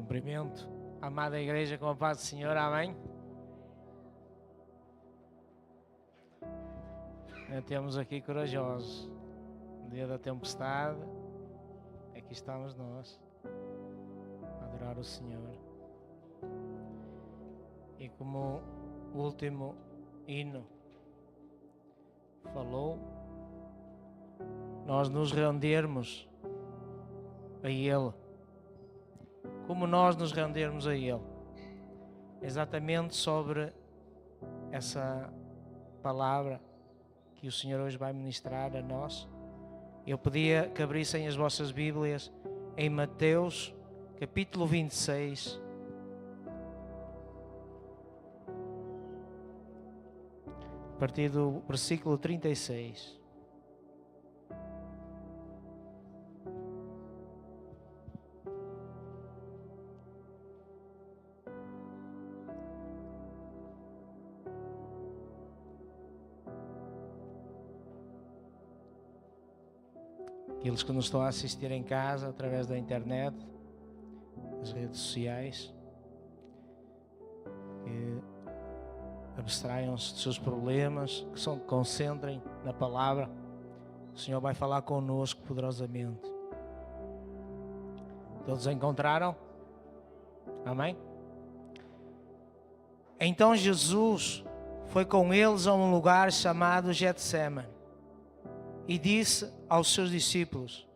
Cumprimento a amada igreja com a paz do Senhor, amém? Temos aqui corajosos, no dia da tempestade, aqui estamos nós, a adorar o Senhor. E como o último hino falou, nós nos rendermos a Ele. Como nós nos rendermos a Ele. Exatamente sobre essa palavra que o Senhor hoje vai ministrar a nós. Eu pedia que abrissem as vossas Bíblias em Mateus, capítulo 26. A partir do versículo 36. Aqueles que nos estão a assistir em casa, através da internet, das redes sociais, que abstraiam-se dos seus problemas, que se concentrem na palavra. O Senhor vai falar connosco poderosamente. Todos encontraram? Amém? Então Jesus foi com eles a um lugar chamado Getsemane e disse aos seus discípulos: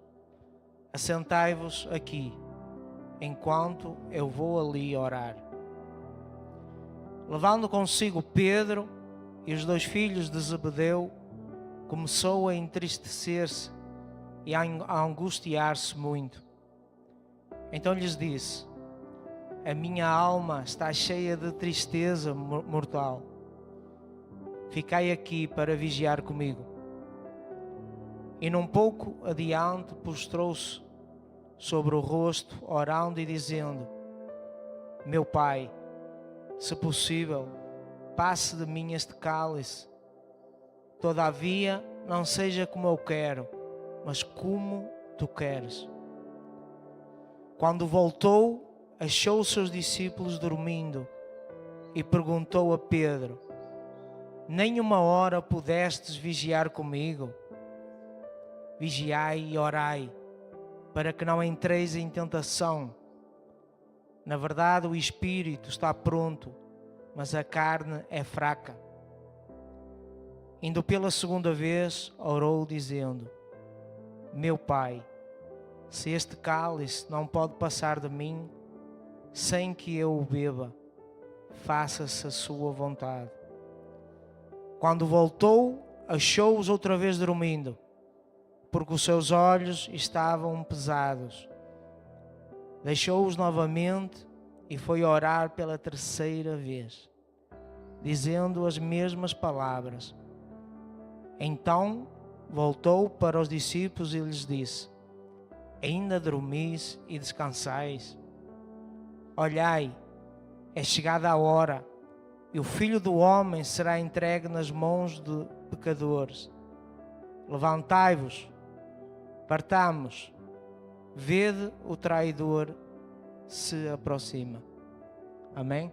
assentai-vos aqui, enquanto eu vou ali orar. Levando consigo Pedro e os dois filhos de Zebedeu, começou a entristecer-se e a angustiar-se muito. Então lhes disse: a minha alma está cheia de tristeza mortal. Ficai aqui para vigiar comigo. E num pouco adiante prostrou-se sobre o rosto, orando e dizendo: meu Pai, se possível, passe de mim este cálice. Todavia, não seja como eu quero, mas como tu queres. Quando voltou, achou os seus discípulos dormindo e perguntou a Pedro: nem uma hora pudestes vigiar comigo? Vigiai e orai, para que não entreis em tentação. Na verdade, o espírito está pronto, mas a carne é fraca. Indo pela segunda vez, orou dizendo: meu Pai, se este cálice não pode passar de mim, sem que eu o beba, faça-se a sua vontade. Quando voltou, achou-os outra vez dormindo, porque os seus olhos estavam pesados. Deixou-os novamente e foi orar pela terceira vez, dizendo as mesmas palavras. Então voltou para os discípulos e lhes disse: ainda dormis e descansais? Olhai, é chegada a hora, e o Filho do Homem será entregue nas mãos de pecadores. Levantai-vos, partamos, vede o traidor se aproxima. Amém?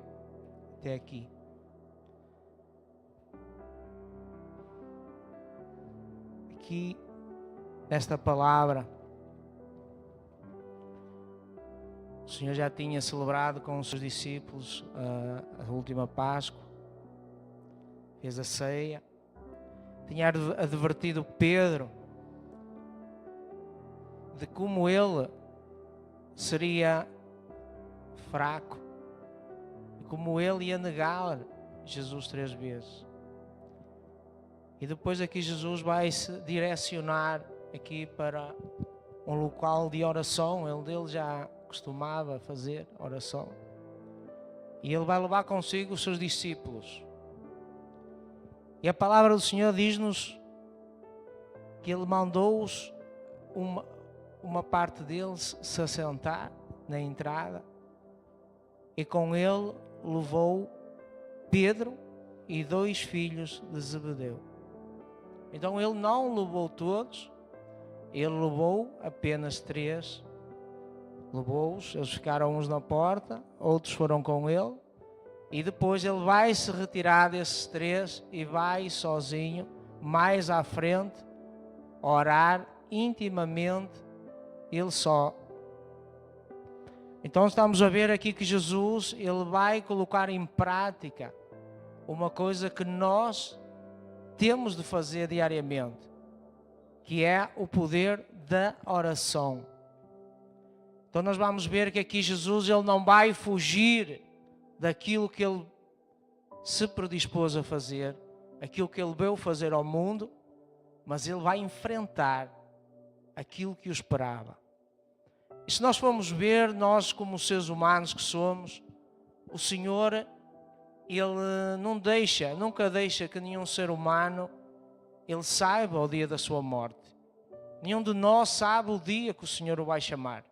Até aqui. Aqui, nesta palavra, o Senhor já tinha celebrado com os seus discípulos a última Páscoa, fez a ceia, tinha advertido Pedro de como ele seria fraco e como ele ia negar Jesus 3 vezes. E depois aqui Jesus vai se direcionar aqui para um local de oração. Ele já costumava fazer oração. E ele vai levar consigo os seus discípulos. E a palavra do Senhor diz-nos que ele mandou-os uma parte deles se assentar na entrada, e com ele levou Pedro e 2 filhos de Zebedeu. Então ele não levou todos, ele levou apenas 3 Levou-os, eles ficaram uns na porta, outros foram com ele, e depois ele vai se retirar desses 3 e vai sozinho, mais à frente, orar intimamente, ele só. Então estamos a ver aqui que Jesus, ele vai colocar em prática uma coisa que nós temos de fazer diariamente, que é o poder da oração. Então nós vamos ver que aqui Jesus, ele não vai fugir daquilo que ele se predispôs a fazer, aquilo que ele veio fazer ao mundo, mas ele vai enfrentar aquilo que o esperava. E se nós formos ver, nós como seres humanos que somos, o Senhor, ele nunca deixa que nenhum ser humano ele saiba o dia da sua morte. Nenhum de nós sabe o dia que o Senhor o vai chamar.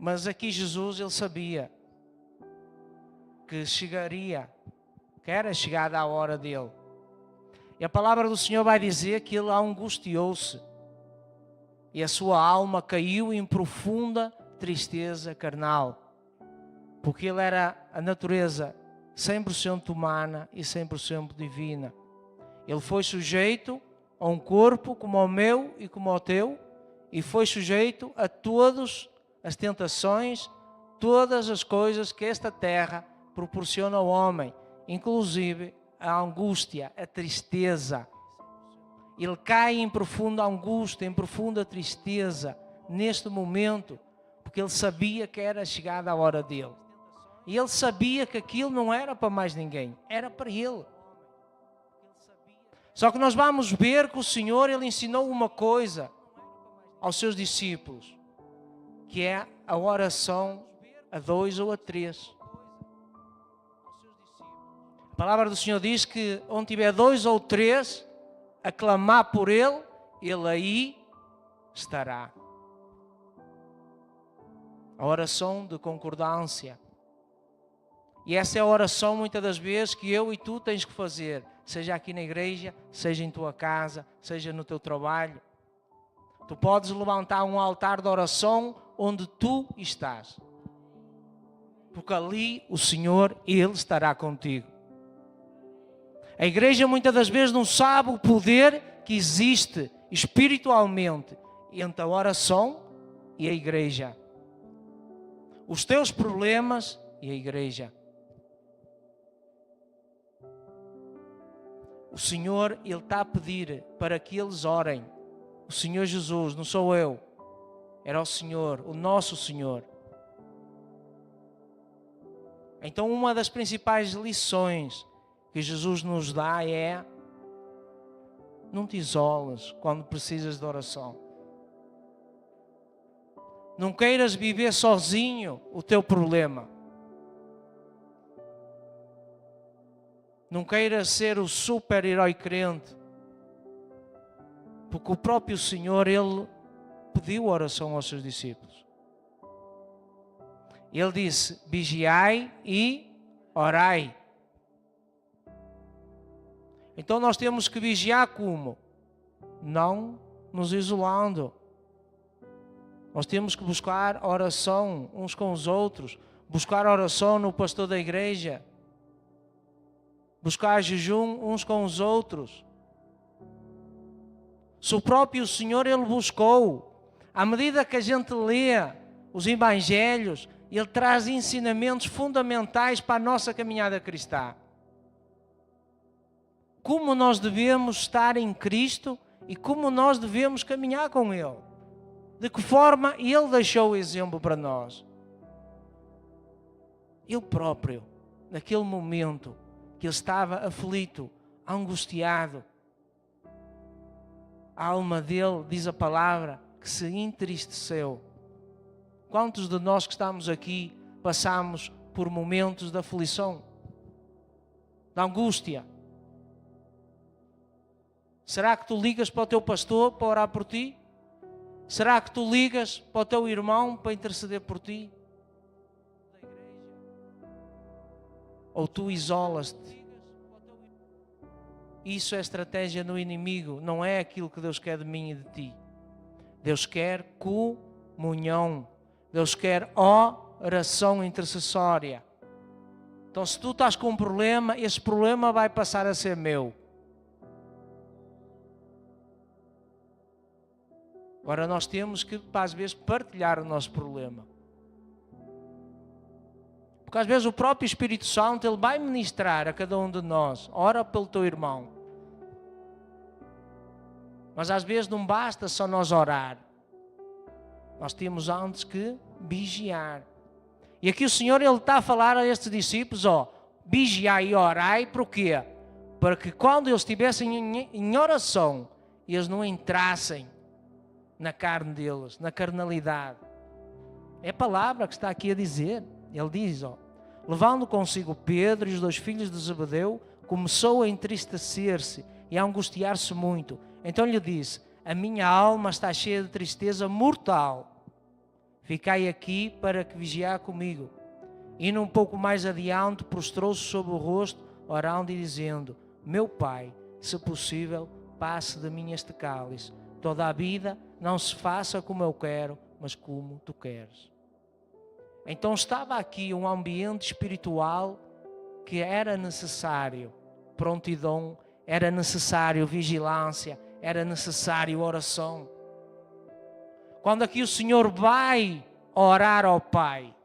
Mas aqui Jesus, ele sabia que chegaria, que era chegada a hora dele. E a palavra do Senhor vai dizer que ele angustiou-se e a sua alma caiu em profunda tristeza carnal, porque ele era a natureza 100% humana e 100% divina. Ele foi sujeito a um corpo como o meu e como o teu, e foi sujeito a todas as tentações, todas as coisas que esta terra proporciona ao homem, inclusive a angústia, a tristeza. Ele cai em profunda angústia, em profunda tristeza neste momento, porque ele sabia que era chegada a hora dele. E ele sabia que aquilo não era para mais ninguém, era para ele. Só que nós vamos ver que o Senhor, ele ensinou uma coisa aos seus discípulos, que é a oração a 2 ou a 3. A palavra do Senhor diz que onde tiver 2 ou 3 a clamar por ele, ele aí estará. A oração de concordância. E essa é a oração muitas das vezes que eu e tu tens que fazer, seja aqui na igreja, seja em tua casa, seja no teu trabalho. Tu podes levantar um altar de oração onde tu estás, porque ali o Senhor, ele estará contigo. A igreja muitas das vezes não sabe o poder que existe espiritualmente entre a oração e a igreja. Os teus problemas e a igreja. O Senhor, ele está a pedir para que eles orem. O Senhor Jesus, não sou eu. Era o Senhor, o nosso Senhor. Então uma das principais lições que Jesus nos dá é: não te isoles quando precisas de oração. Não queiras viver sozinho o teu problema. Não queiras ser o super-herói crente. Porque o próprio Senhor, ele pediu oração aos seus discípulos. Ele disse: vigiai e orai. Então nós temos que vigiar como? Não nos isolando. Nós temos que buscar oração uns com os outros, buscar oração no pastor da igreja, buscar jejum uns com os outros. Se o próprio Senhor, ele buscou, à medida que a gente lê os evangelhos, ele traz ensinamentos fundamentais para a nossa caminhada cristã. Como nós devemos estar em Cristo e como nós devemos caminhar com Ele. De que forma Ele deixou o exemplo para nós. Ele próprio, naquele momento que ele estava aflito, angustiado, a alma dele, diz a palavra, que se entristeceu. Quantos de nós que estamos aqui passamos por momentos de aflição, de angústia? Será que tu ligas para o teu pastor para orar por ti? Será que tu ligas para o teu irmão para interceder por ti? Ou tu isolas-te? Isso é estratégia do inimigo, não é aquilo que Deus quer de mim e de ti. Deus quer comunhão. comunhão. Deus quer oração intercessória. Então, se tu estás com um problema, esse problema vai passar a ser meu. Agora nós temos que, às vezes, partilhar o nosso problema. Porque às vezes o próprio Espírito Santo, ele vai ministrar a cada um de nós. Ora pelo teu irmão. Mas às vezes não basta só nós orar. Nós temos antes que vigiar. E aqui o Senhor, ele está a falar a estes discípulos, vigiai e orai, por quê? Para que quando eles estivessem em oração, eles não entrassem na carne deles, na carnalidade. É a palavra que está aqui a dizer. Ele diz, levando consigo Pedro e os 2 filhos de Zebedeu, começou a entristecer-se e a angustiar-se muito. Então lhe disse, a minha alma está cheia de tristeza mortal. Ficai aqui para que vigiar comigo. E um pouco mais adiante, prostrou-se sobre o rosto, orando e dizendo, meu Pai, se possível, passe de mim este cálice. Toda a vida não se faça como eu quero, mas como tu queres. Então estava aqui um ambiente espiritual que era necessário prontidão, era necessário vigilância, era necessário oração. Quando aqui o Senhor vai orar ao Pai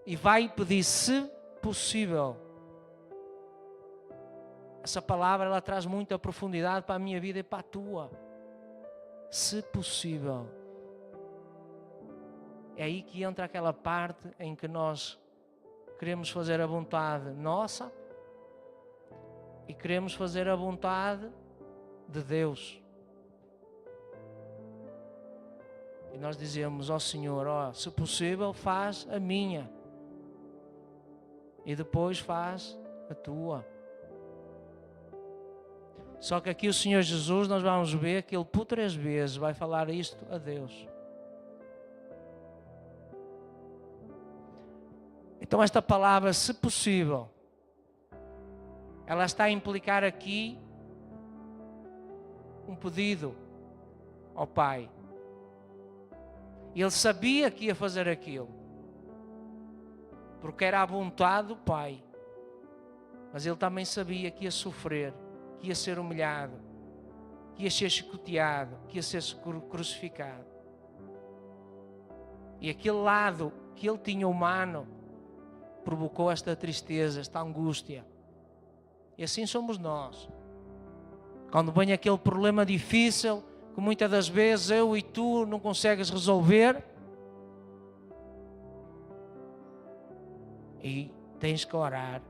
e vai pedir, se possível, essa palavra ela traz muita profundidade para a minha vida e para a tua. Se possível. É aí que entra aquela parte em que nós queremos fazer a vontade nossa e queremos fazer a vontade de Deus. E nós dizemos ao Senhor, se possível, faz a minha. E depois faz a tua. Só que aqui o Senhor Jesus, nós vamos ver que Ele por 3 vezes vai falar isto a Deus. Então esta palavra, se possível, ela está a implicar aqui um pedido ao Pai. Ele sabia que ia fazer aquilo, porque era a vontade do Pai. Mas ele também sabia que ia sofrer, que ia ser humilhado, que ia ser chicoteado, que ia ser crucificado. E aquele lado que ele tinha humano provocou esta tristeza, esta angústia. E assim somos nós. Quando vem aquele problema difícil, que muitas das vezes eu e tu não consegues resolver, e tens que orar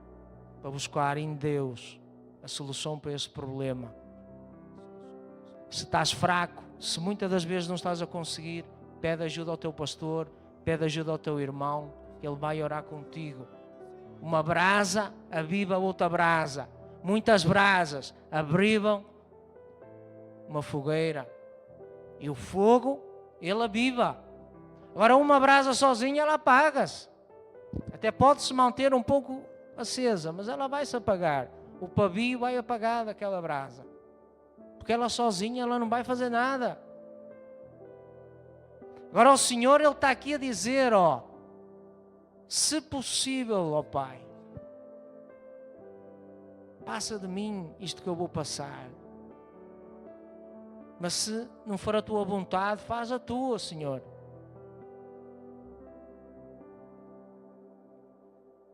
para buscar em Deus a solução para esse problema. Se estás fraco, se muitas das vezes não estás a conseguir, pede ajuda ao teu pastor, pede ajuda ao teu irmão, ele vai orar contigo. Uma brasa aviva outra brasa. Muitas brasas abrivam uma fogueira. E o fogo, ele aviva. Agora uma brasa sozinha, ela apaga-se. Até pode-se manter um pouco acesa, mas ela vai se apagar. O pavio vai apagar daquela brasa. Porque ela sozinha, ela não vai fazer nada. Agora o Senhor, Ele está aqui a dizer, se possível, ó Pai, passa de mim isto que eu vou passar. Mas se não for a tua vontade, faz a tua, Senhor.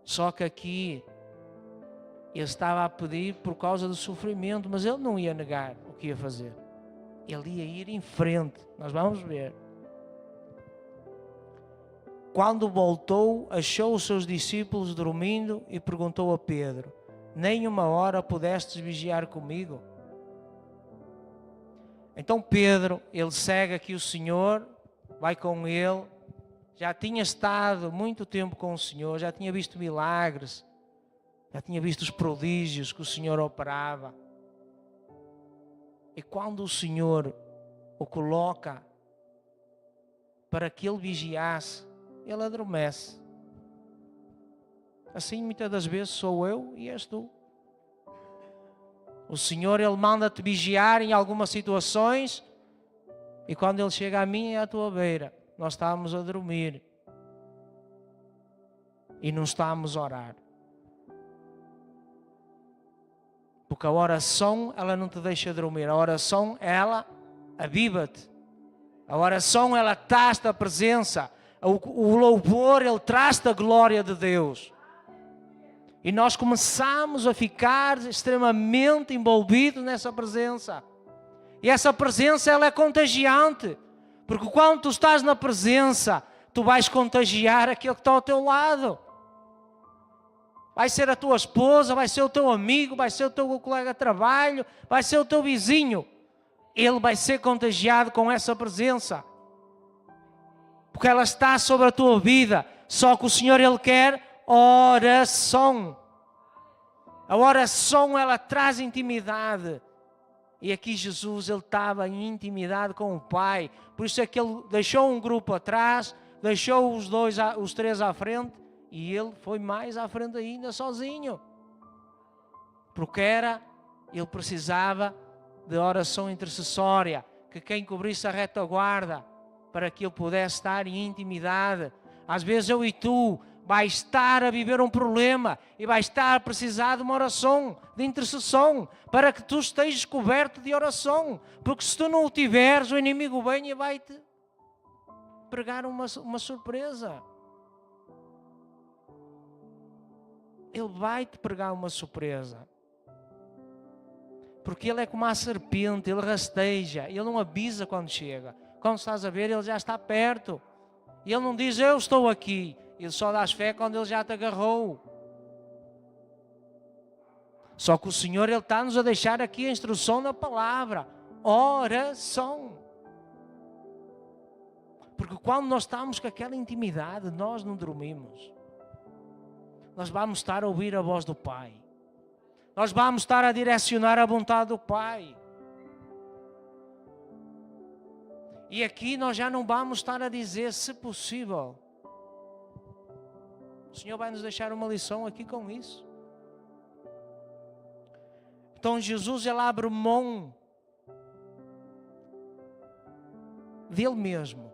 Só que aqui, ele estava a pedir por causa do sofrimento, mas ele não ia negar o que ia fazer. Ele ia ir em frente. Nós vamos ver. Quando voltou, achou os seus discípulos dormindo e perguntou a Pedro, nem uma hora pudestes vigiar comigo? Então Pedro, ele segue aqui o Senhor, vai com ele, já tinha estado muito tempo com o Senhor, já tinha visto milagres, já tinha visto os prodígios que o Senhor operava. E quando o Senhor o coloca para que ele vigiasse, ele adormece. Assim muitas das vezes sou eu e és tu. O Senhor, Ele manda-te vigiar em algumas situações e quando Ele chega a mim é à tua beira. nós estávamos a dormir e não estávamos a orar. Porque a oração, ela não te deixa dormir. A oração, ela aviva-te. A oração, ela traz-te a presença. O louvor, ele traz-te a glória de Deus. E nós começamos a ficar extremamente envolvidos nessa presença. E essa presença, ela é contagiante. Porque quando tu estás na presença, tu vais contagiar aquele que está ao teu lado. Vai ser a tua esposa, vai ser o teu amigo, vai ser o teu colega de trabalho, vai ser o teu vizinho. Ele vai ser contagiado com essa presença. Porque ela está sobre a tua vida. Só que o Senhor, Ele quer oração. A oração, ela traz intimidade. E aqui Jesus, Ele estava em intimidade com o Pai. Por isso é que Ele deixou um grupo atrás, deixou os três à frente. E Ele foi mais à frente ainda sozinho. Porque Ele precisava de oração intercessória. Que quem cobrisse a retaguarda, para que Ele pudesse estar em intimidade. Às vezes eu e tu vais estar a viver um problema e vais estar a precisar de uma oração, de intercessão, para que tu estejas coberto de oração. Porque se tu não o tiveres, o inimigo vem e vai-te pregar uma surpresa. Ele vai-te pregar uma surpresa. Porque Ele é como a serpente, Ele rasteja, Ele não avisa quando chega. Quando estás a ver, Ele já está perto. E Ele não diz, eu estou aqui. Ele só dá fé quando Ele já te agarrou. Só que o Senhor, Ele está-nos a deixar aqui a instrução da palavra. Oração. Porque quando nós estamos com aquela intimidade, nós não dormimos. Nós vamos estar a ouvir a voz do Pai. Nós vamos estar a direcionar a vontade do Pai. E aqui nós já não vamos estar a dizer, se possível. O Senhor vai nos deixar uma lição aqui com isso. Então Jesus, Ele abre mão dele mesmo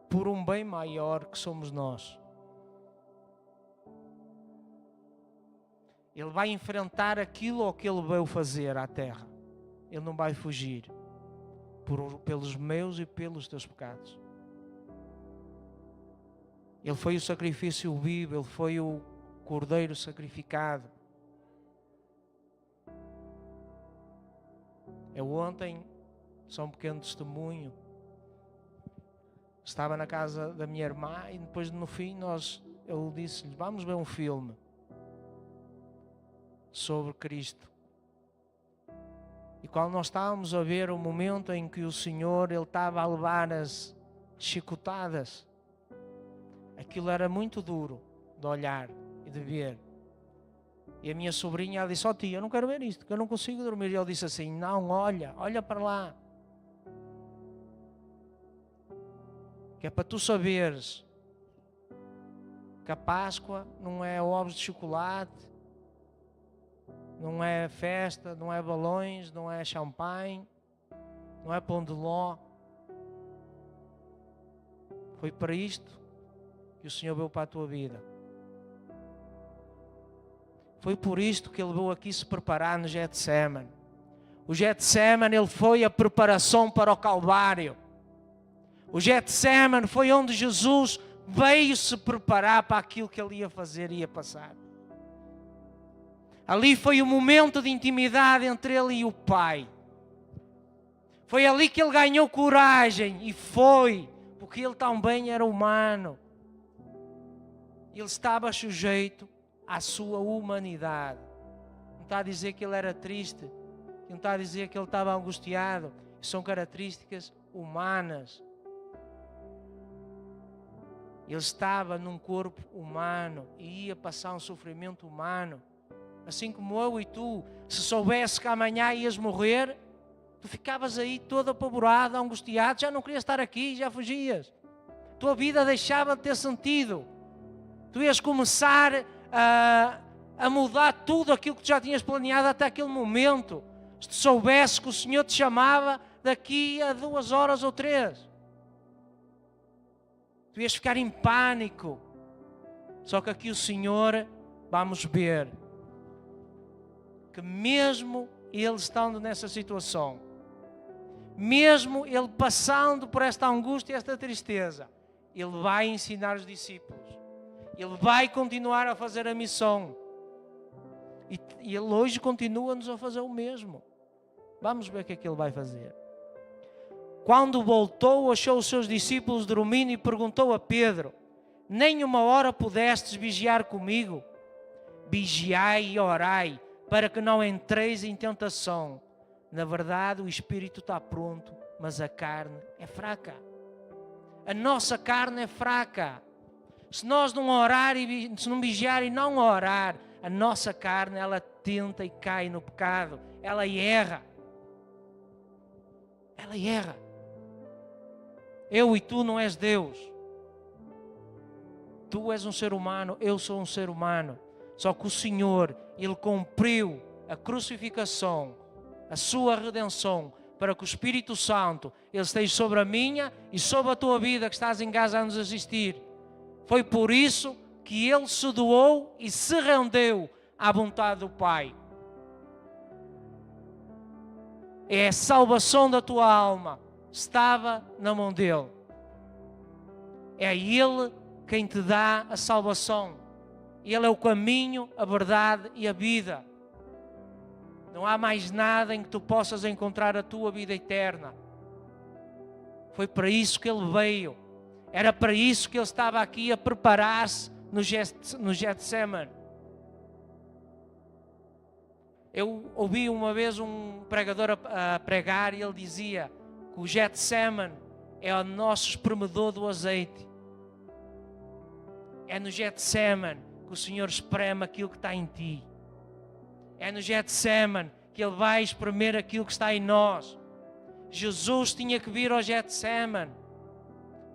por um bem maior que somos nós. Ele vai enfrentar aquilo que Ele veio fazer à terra. Ele não vai fugir pelos meus e pelos teus pecados. Ele foi o sacrifício vivo, Ele foi o cordeiro sacrificado. Eu ontem, só um pequeno testemunho, estava na casa da minha irmã e depois no fim eu disse-lhe, vamos ver um filme sobre Cristo. E quando nós estávamos a ver o momento em que o Senhor, Ele estava a levar as chicotadas, aquilo era muito duro de olhar e de ver. E a minha sobrinha, ela disse, tia, eu não quero ver isto, que eu não consigo dormir. E ele disse assim, não, olha para lá. Que é para tu saberes que a Páscoa não é ovos de chocolate, não é festa, não é balões, não é champanhe, não é pão de ló. Foi para isto que o Senhor veio para a tua vida. Foi por isto que Ele veio aqui se preparar no Getsemane. O Getsemane, ele foi a preparação para o Calvário. O Getsemane foi onde Jesus veio se preparar para aquilo que Ele ia fazer e ia passar. Ali foi o momento de intimidade entre Ele e o Pai. Foi ali que Ele ganhou coragem, e foi, porque Ele também era humano. Ele estava sujeito à sua humanidade. Não está a dizer que Ele era triste, não está a dizer que Ele estava angustiado. São características humanas. Ele estava num corpo humano e ia passar um sofrimento humano. Assim como eu e tu, se soubesse que amanhã ias morrer, tu ficavas aí todo apavorado, angustiado, já não querias estar aqui, já fugias. Tua vida deixava de ter sentido. Tu ias começar a mudar tudo aquilo que tu já tinhas planeado até aquele momento. Se tu soubesse que o Senhor te chamava daqui a 2 horas ou 3. Tu ias ficar em pânico. Só que aqui o Senhor, vamos ver, que mesmo ele estando nessa situação, mesmo ele passando por esta angústia e esta tristeza, ele vai ensinar os discípulos. Ele vai continuar a fazer a missão. E ele hoje continua-nos a fazer o mesmo. Vamos ver o que é que ele vai fazer. Quando voltou, achou os seus discípulos dormindo e perguntou a Pedro: nem uma hora pudestes vigiar comigo? Vigiai e orai, para que não entreis em tentação. Na verdade, o espírito está pronto, mas a carne é fraca. A nossa carne é fraca. Se nós não orar, se não vigiar e não orar, a nossa carne, ela tenta e cai no pecado. Ela erra. Ela erra. Eu e tu não és Deus. Tu és um ser humano, eu sou um ser humano. Só que o Senhor, Ele cumpriu a crucificação, a sua redenção, para que o Espírito Santo, Ele esteja sobre a minha e sobre a tua vida que estás em casa a nos assistir. Foi por isso que Ele se doou e se rendeu à vontade do Pai. É a salvação da tua alma. Estava na mão dEle. É Ele quem te dá a salvação. Ele é o caminho, a verdade e a vida. Não há mais nada em que tu possas encontrar a tua vida eterna. Foi para isso que Ele veio. Era para isso que Ele estava aqui a preparar-se no Getsemane. Eu ouvi uma vez um pregador a pregar e ele dizia que o Getsemane é o nosso espremedor do azeite. É no Getsemane que o Senhor espreme aquilo que está em ti. É no Getsemane que Ele vai espremer aquilo que está em nós. Jesus tinha que vir ao Getsemane.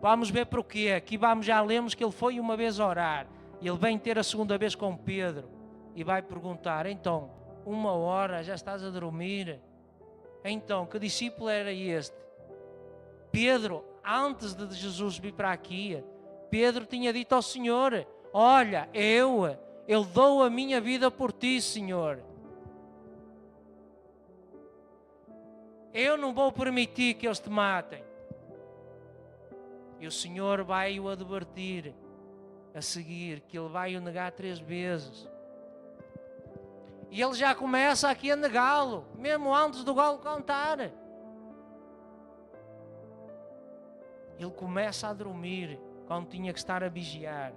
Vamos ver porquê. Aqui já lemos que Ele foi uma vez orar. E Ele vem ter a segunda vez com Pedro. E vai perguntar: então, 1 hora já estás a dormir? Então, que discípulo era este? Pedro, antes de Jesus vir para aqui, Pedro tinha dito ao Senhor: olha, eu dou a minha vida por ti, Senhor. Eu não vou permitir que eles te matem. E o Senhor vai o advertir a seguir, que ele vai o negar 3 vezes. E ele já começa aqui a negá-lo, mesmo antes do galo cantar. Ele começa a dormir, quando tinha que estar a vigiar.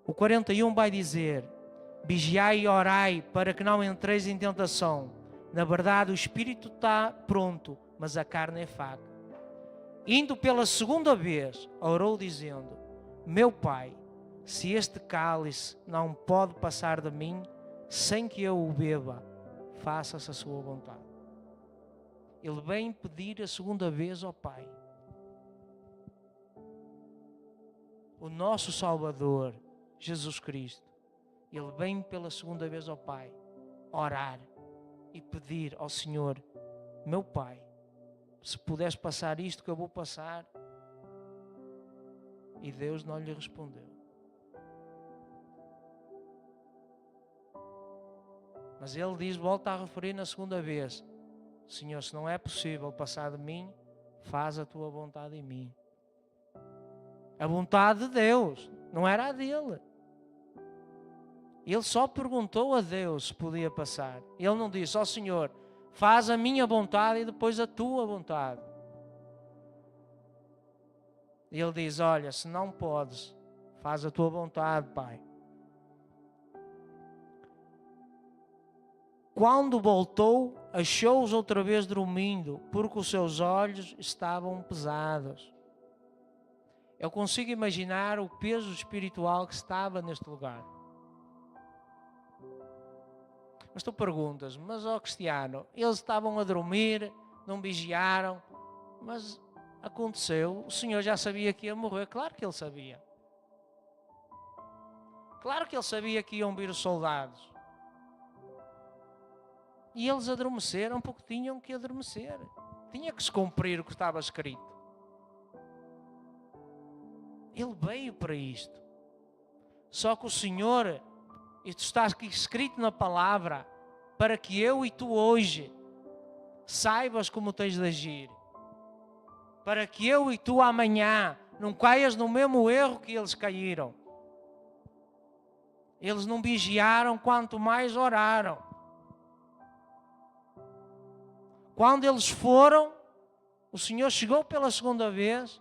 O 41 vai dizer: vigiai e orai, para que não entreis em tentação. Na verdade, o espírito está pronto, mas a carne é fraca. Indo pela segunda vez, orou dizendo: meu Pai, se este cálice não pode passar de mim, sem que eu o beba, faça-se a sua vontade. Ele vem pedir a segunda vez ao Pai. O nosso Salvador, Jesus Cristo, Ele vem pela segunda vez ao Pai, orar e pedir ao Senhor: meu Pai, se puderes passar isto que eu vou passar. E Deus não lhe respondeu. Mas ele diz, volta a referir na segunda vez: Senhor, se não é possível passar de mim, faz a tua vontade em mim. A vontade de Deus, não era a dele. Ele só perguntou a Deus se podia passar. Ele não disse: ó Senhor, faz a minha vontade e depois a tua vontade. Ele diz: olha, se não podes, faz a tua vontade, Pai. Quando voltou, achou-os outra vez dormindo, porque os seus olhos estavam pesados. Eu consigo imaginar o peso espiritual que estava neste lugar. Mas tu perguntas: mas ó Cristiano, eles estavam a dormir, não vigiaram, mas aconteceu, o Senhor já sabia que ia morrer. Claro que ele sabia. Claro que ele sabia que iam vir os soldados. E eles adormeceram porque tinham que adormecer. Tinha que se cumprir o que estava escrito. Ele veio para isto. Só que o Senhor, isto está aqui escrito na palavra, para que eu e tu hoje saibas como tens de agir. Para que eu e tu amanhã não caias no mesmo erro que eles caíram. Eles não vigiaram, quanto mais oraram. Quando eles foram, o Senhor chegou pela segunda vez,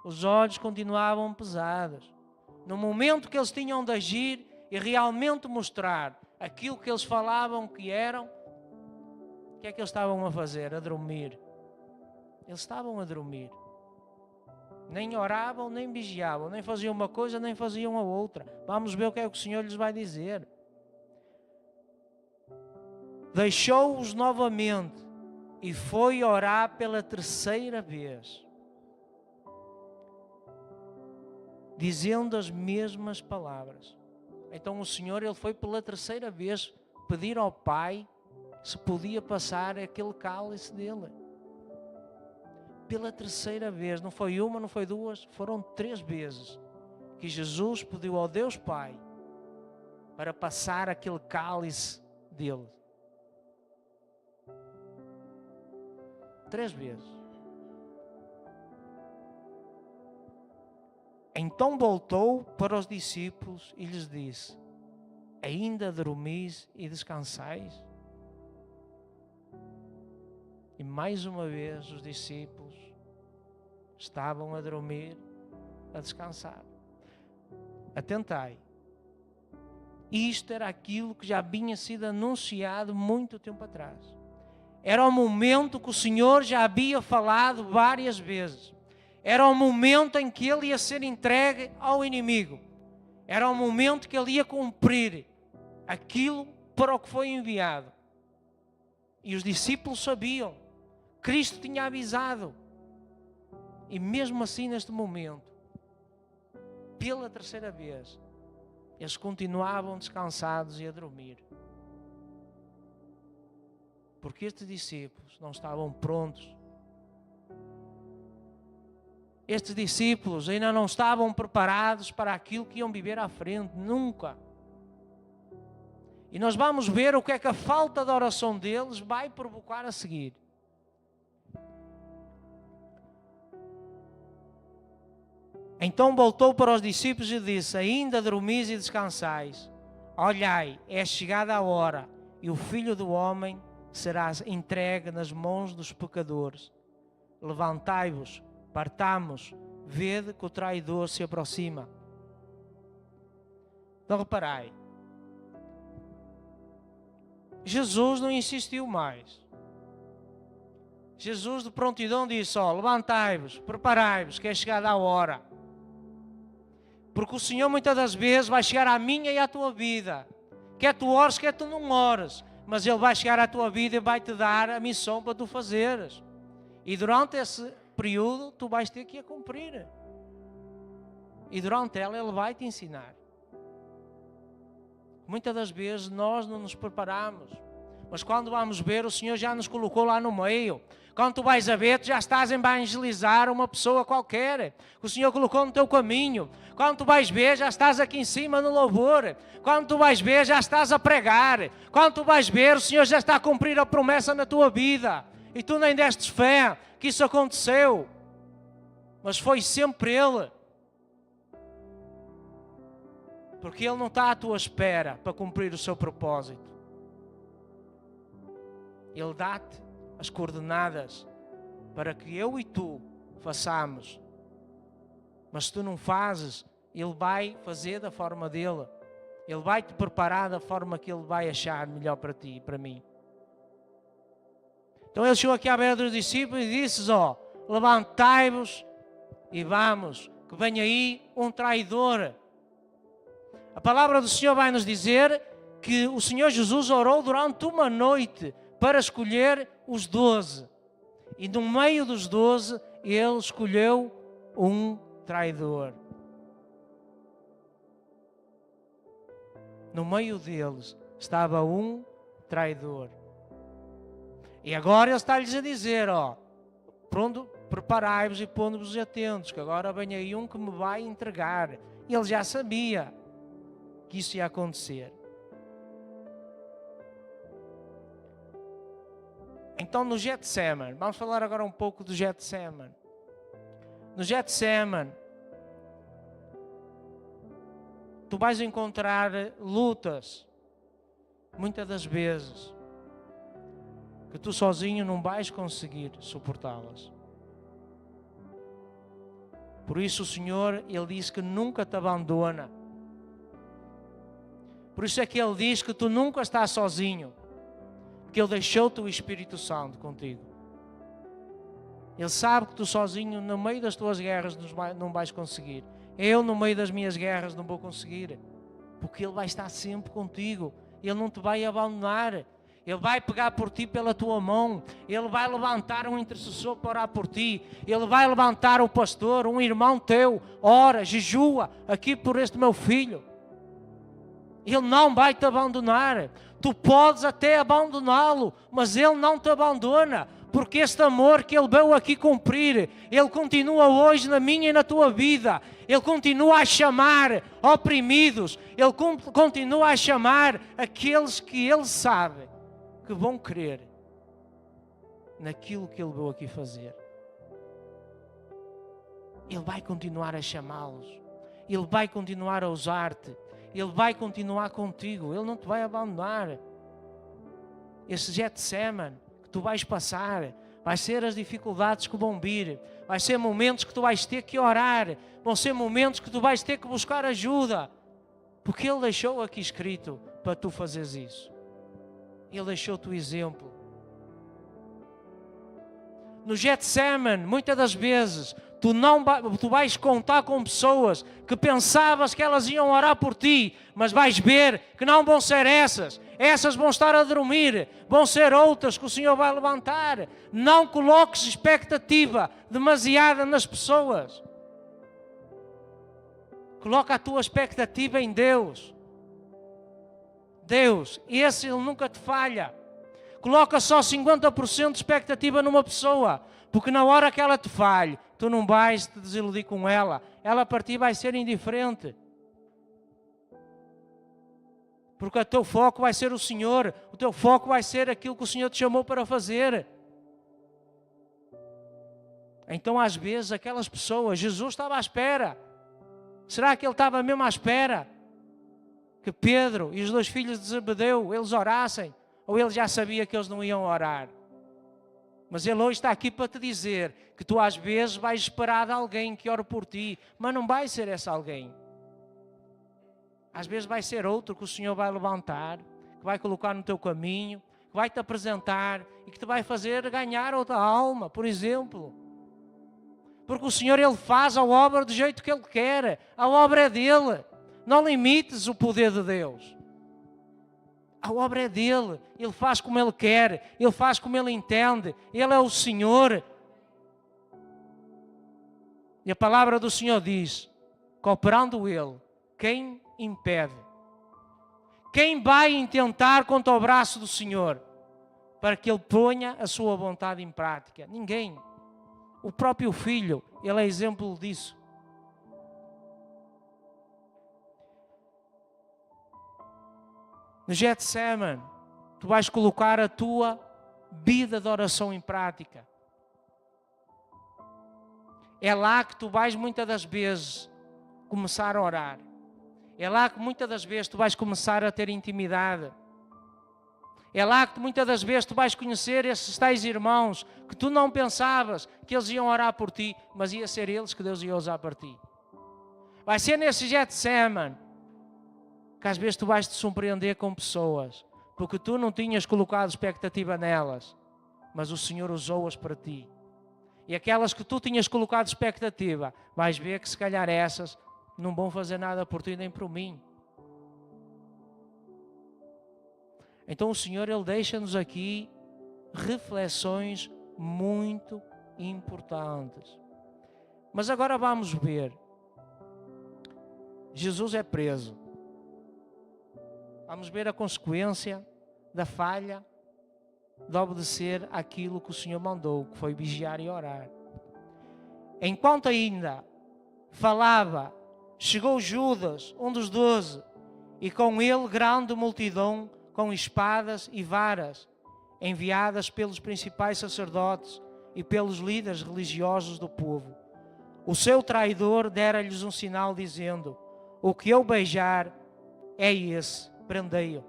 os olhos continuavam pesados. No momento que eles tinham de agir e realmente mostrar aquilo que eles falavam que eram, o que é que eles estavam a fazer? A dormir. Eles estavam a dormir. Nem oravam, nem vigiavam, nem faziam uma coisa, nem faziam a outra. Vamos ver o que é que o Senhor lhes vai dizer. Deixou-os novamente e foi orar pela terceira vez, dizendo as mesmas palavras. Então o Senhor, ele foi pela terceira vez pedir ao Pai se podia passar aquele cálice dele. Pela terceira vez, não foi uma, não foi duas, foram 3 vezes que Jesus pediu ao Deus Pai para passar aquele cálice dele. 3 vezes. Então voltou para os discípulos e lhes disse: ainda dormis e descansais? E mais uma vez os discípulos estavam a dormir, a descansar. Atentai. Isto era aquilo que já vinha sido anunciado muito tempo atrás. Era o momento que o Senhor já havia falado várias vezes. Era o momento em que ele ia ser entregue ao inimigo. Era o momento que ele ia cumprir aquilo para o que foi enviado. E os discípulos sabiam. Cristo tinha avisado. E mesmo assim, neste momento, pela terceira vez, eles continuavam descansados e a dormir. Porque estes discípulos não estavam prontos. Estes discípulos ainda não estavam preparados para aquilo que iam viver à frente, nunca. E nós vamos ver o que é que a falta de oração deles vai provocar a seguir. Então voltou para os discípulos e disse: ainda dormis e descansais? Olhai, é chegada a hora, e o Filho do Homem será entregue nas mãos dos pecadores. Levantai-vos, partamos, vede que o traidor se aproxima. Então reparai, Jesus não insistiu mais. Jesus de prontidão disse: levantai-vos, preparai-vos, que é chegada a hora. Porque o Senhor muitas das vezes vai chegar à minha e à tua vida. Quer tu ores, quer tu não ores. Mas Ele vai chegar à tua vida e vai te dar a missão para tu fazeres. E durante esse período tu vais ter que a cumprir. E durante ela Ele vai te ensinar. Muitas das vezes nós não nos preparamos. Mas quando vamos ver, o Senhor já nos colocou lá no meio. Quando tu vais a ver, tu já estás a evangelizar uma pessoa qualquer. Que o Senhor colocou no teu caminho. Quando tu vais ver, já estás aqui em cima no louvor. Quando tu vais ver, já estás a pregar. Quando tu vais ver, o Senhor já está a cumprir a promessa na tua vida. E tu nem destes fé que isso aconteceu. Mas foi sempre Ele. Porque Ele não está à tua espera para cumprir o seu propósito. Ele dá-te as coordenadas para que eu e tu façamos. Mas se tu não fazes, Ele vai fazer da forma dele. Ele vai te preparar da forma que Ele vai achar melhor para ti e para mim. Então Ele chegou aqui à beira dos discípulos e disse: levantai-vos e vamos, que vem aí um traidor. A palavra do Senhor vai nos dizer que o Senhor Jesus orou durante uma noite para escolher os 12. E no meio dos 12, Ele escolheu um traidor. No meio deles estava um traidor. E agora ele está-lhes a dizer, preparai-vos e pondo-vos atentos, que agora vem aí um que me vai entregar. Ele já sabia que isso ia acontecer. Então no Getsemane, vamos falar agora um pouco do Getsemane. No Getsemane, tu vais encontrar lutas, muitas das vezes, que tu sozinho não vais conseguir suportá-las. Por isso o Senhor, Ele diz que nunca te abandona. Por isso é que Ele diz que tu nunca estás sozinho, porque Ele deixou-te o Espírito Santo contigo. Ele sabe que tu sozinho, no meio das tuas guerras, não vais conseguir. Eu, no meio das minhas guerras, não vou conseguir, porque Ele vai estar sempre contigo. Ele não te vai abandonar. Ele vai pegar por ti pela tua mão. Ele vai levantar um intercessor para orar por ti. Ele vai levantar um pastor, um irmão teu. Ora, jejua aqui por este meu filho. Ele não vai te abandonar. Tu podes até abandoná-lo, mas Ele não te abandona. Porque este amor que Ele veio aqui cumprir, Ele continua hoje na minha e na tua vida. Ele continua a chamar oprimidos. Ele continua a chamar aqueles que Ele sabe que vão crer naquilo que Ele veio aqui fazer. Ele vai continuar a chamá-los. Ele vai continuar a usar-te. Ele vai continuar contigo. Ele não te vai abandonar. Esse Getsemane que tu vais passar, vai ser as dificuldades que vão vir. Vai ser momentos que tu vais ter que orar. Vão ser momentos que tu vais ter que buscar ajuda. Porque Ele deixou aqui escrito para tu fazeres isso. Ele deixou-te o exemplo. No Getsemane, muitas das vezes, tu vais contar com pessoas que pensavas que elas iam orar por ti, mas vais ver que não vão ser essas. Essas vão estar a dormir, vão ser outras que o Senhor vai levantar. Não coloques expectativa demasiada nas pessoas. Coloca a tua expectativa em Deus. Deus, esse Ele nunca te falha. Coloca só 50% de expectativa numa pessoa, porque na hora que ela te falhe, tu não vais te desiludir com ela. Ela para ti vai ser indiferente. Porque o teu foco vai ser o Senhor. O teu foco vai ser aquilo que o Senhor te chamou para fazer. Então às vezes aquelas pessoas, Jesus estava à espera. Será que Ele estava mesmo à espera que Pedro e os dois filhos de Zebedeu, eles orassem? Ou Ele já sabia que eles não iam orar? Mas Ele hoje está aqui para te dizer que tu às vezes vais esperar de alguém que ore por ti, mas não vai ser esse alguém. Às vezes vai ser outro que o Senhor vai levantar, que vai colocar no teu caminho, que vai te apresentar e que te vai fazer ganhar outra alma, por exemplo. Porque o Senhor, Ele faz a obra do jeito que Ele quer. A obra é dEle. Não limites o poder de Deus. A obra é dEle. Ele faz como Ele quer. Ele faz como Ele entende. Ele é o Senhor. E a palavra do Senhor diz, cooperando Ele, quem impede? Quem vai intentar contra o braço do Senhor para que Ele ponha a sua vontade em prática? Ninguém. O próprio Filho, Ele é exemplo disso. No Getsemane, tu vais colocar a tua vida de oração em prática. É lá que tu vais muitas das vezes começar a orar. É lá que muitas das vezes tu vais começar a ter intimidade. É lá que muitas das vezes tu vais conhecer esses tais irmãos que tu não pensavas que eles iam orar por ti, mas ia ser eles que Deus ia usar para ti. Vai ser nesse Getsemane que às vezes tu vais te surpreender com pessoas, porque tu não tinhas colocado expectativa nelas, mas o Senhor usou-as para ti. E aquelas que tu tinhas colocado expectativa, vais ver que se calhar essas não vão fazer nada por ti nem por mim. Então o Senhor, Ele deixa-nos aqui reflexões muito importantes. Mas agora vamos ver. Jesus é preso. Vamos ver a consequência da falha de obedecer àquilo que o Senhor mandou, que foi vigiar e orar. Enquanto ainda falava, chegou Judas, um dos 12, e com ele grande multidão, com espadas e varas, enviadas pelos principais sacerdotes e pelos líderes religiosos do povo. O seu traidor dera-lhes um sinal, dizendo: o que eu beijar é esse, prendei-o.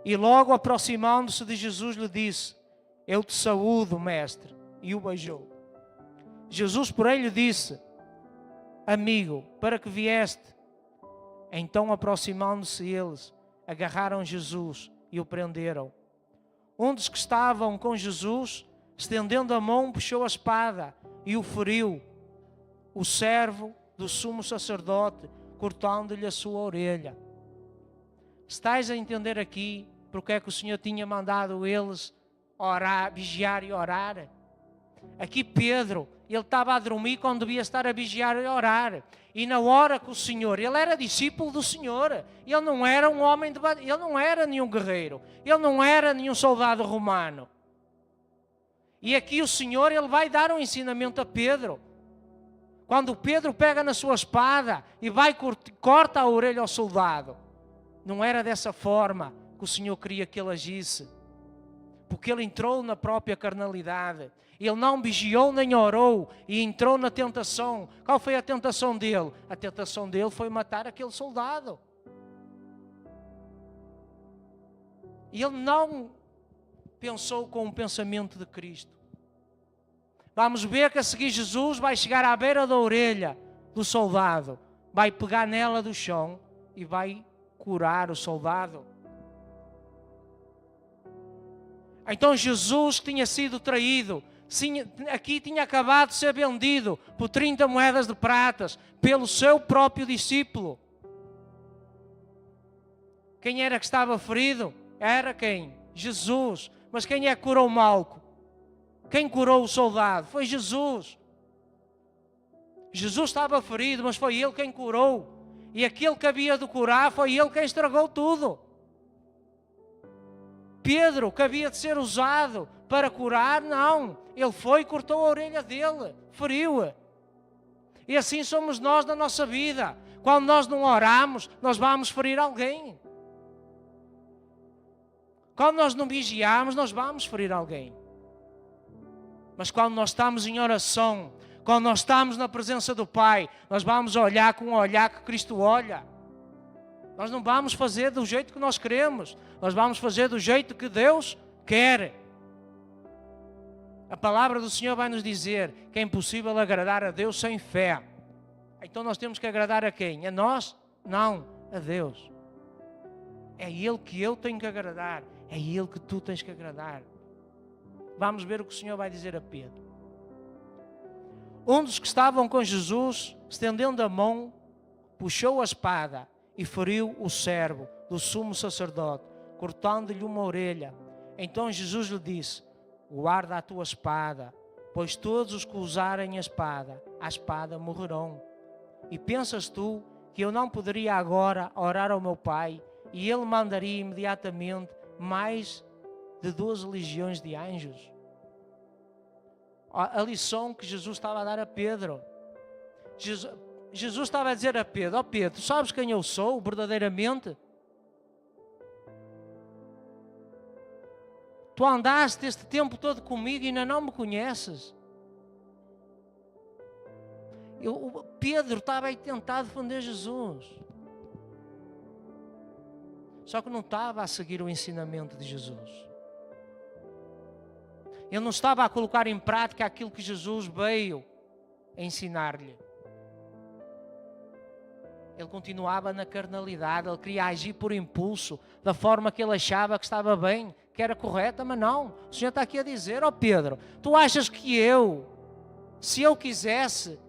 E logo aproximando-se de Jesus lhe disse: eu te saúdo, mestre, e o beijou. Jesus, porém, lhe disse: amigo, para que vieste? Então, aproximando-se eles, agarraram Jesus e o prenderam. Um dos que estavam com Jesus, estendendo a mão, puxou a espada e o feriu, o servo do sumo sacerdote, cortando-lhe a sua orelha. Estás a entender aqui porque é que o Senhor tinha mandado eles orar, vigiar e orar? Aqui Pedro, ele estava a dormir quando devia estar a vigiar e orar. E na hora que o Senhor, ele era discípulo do Senhor, ele não era um homem de batalha, ele não era nenhum guerreiro, ele não era nenhum soldado romano. E aqui o Senhor, ele vai dar um ensinamento a Pedro. Quando Pedro pega na sua espada e vai corta a orelha ao soldado, não era dessa forma que o Senhor queria que ele agisse, porque ele entrou na própria carnalidade. Ele não vigiou nem orou e entrou na tentação. Qual foi a tentação dele? A tentação dele foi matar aquele soldado. E ele não pensou com o pensamento de Cristo. Vamos ver que a seguir Jesus vai chegar à beira da orelha do soldado, vai pegar nela do chão e vai curar o soldado. Então Jesus, que tinha sido traído, aqui tinha acabado de ser vendido por 30 moedas de pratas pelo seu próprio discípulo. Quem era que estava ferido? Era quem? Jesus. Mas quem é que curou o Malco? Quem curou o soldado? Foi Jesus. Jesus estava ferido, mas foi ele quem curou. E aquele que havia de curar foi ele quem estragou tudo. Pedro, que havia de ser usado para curar, não. Ele foi e cortou a orelha dele, feriu-a. E assim somos nós na nossa vida. Quando nós não oramos, nós vamos ferir alguém. Quando nós não vigiamos, nós vamos ferir alguém. Mas quando nós estamos em oração, quando nós estamos na presença do Pai, nós vamos olhar com o olhar que Cristo olha. Nós não vamos fazer do jeito que nós queremos. Nós vamos fazer do jeito que Deus quer. A palavra do Senhor vai nos dizer que é impossível agradar a Deus sem fé. Então nós temos que agradar a quem? A nós? Não, a Deus. É Ele que eu tenho que agradar. É Ele que tu tens que agradar. Vamos ver o que o Senhor vai dizer a Pedro. Um dos que estavam com Jesus, estendendo a mão, puxou a espada e feriu o servo do sumo sacerdote, cortando-lhe uma orelha. Então Jesus lhe disse: guarda a tua espada, pois todos os que usarem a espada morrerão. E pensas tu que eu não poderia agora orar ao meu Pai e Ele mandaria imediatamente mais de 12 legiões de anjos? A lição que Jesus estava a dar a Pedro. Jesus estava a dizer a Pedro: ó Pedro, tu sabes quem eu sou verdadeiramente? Tu andaste este tempo todo comigo e ainda não me conheces. Pedro estava a tentar defender Jesus. Só que não estava a seguir o ensinamento de Jesus. Ele não estava a colocar em prática aquilo que Jesus veio ensinar-lhe. Ele continuava na carnalidade, ele queria agir por impulso, da forma que ele achava que estava bem, que era correta, mas não. O Senhor está aqui a dizer: ó Pedro, tu achas que se eu quisesse,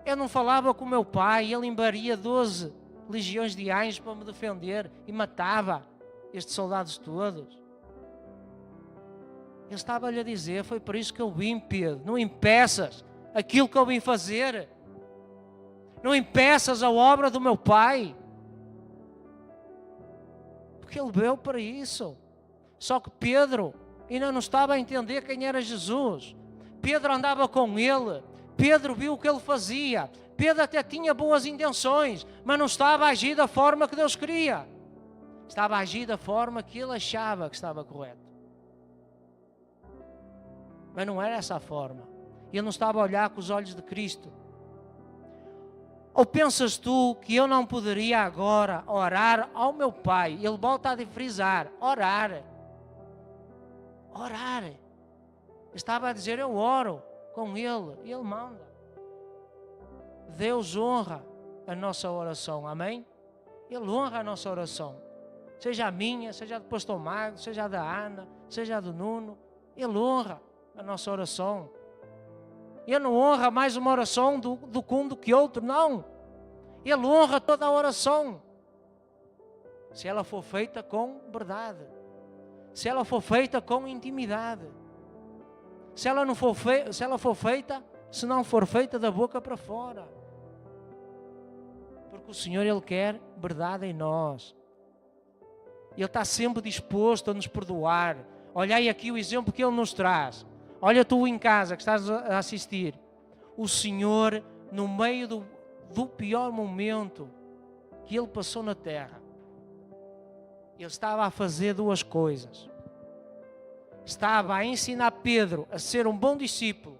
eu não falava com o meu pai, ele enviaria 12 legiões de anjos para me defender e matava estes soldados todos? Ele estava-lhe a dizer: foi por isso que eu vim, Pedro, não impeças aquilo que eu vim fazer. Não impeças a obra do meu Pai. Porque Ele veio para isso. Só que Pedro ainda não estava a entender quem era Jesus. Pedro andava com ele, Pedro viu o que ele fazia, Pedro até tinha boas intenções, mas não estava a agir da forma que Deus queria. Estava a agir da forma que ele achava que estava correto. Mas não era essa a forma. Ele não estava a olhar com os olhos de Cristo. Ou pensas tu que eu não poderia agora orar ao meu Pai? Ele volta a frisar, orar. Orar. Estava a dizer, eu oro com Ele, e Ele manda. Deus honra a nossa oração, amém? Ele honra a nossa oração. Seja a minha, seja a do pastor Magno, seja a da Ana, seja a do Nuno. Ele honra a nossa oração. Ele não honra mais uma oração do que um do que outro, não. Ele honra toda a oração. Se ela for feita com verdade. Se ela for feita com intimidade. Se ela não for feita, se não for feita da boca para fora. Porque o Senhor, Ele quer verdade em nós. Ele está sempre disposto a nos perdoar. Olhai aqui o exemplo que Ele nos traz. Olha tu em casa que estás a assistir. O Senhor, no meio do pior momento que Ele passou na terra, Ele estava a fazer duas coisas. Estava a ensinar Pedro a ser um bom discípulo.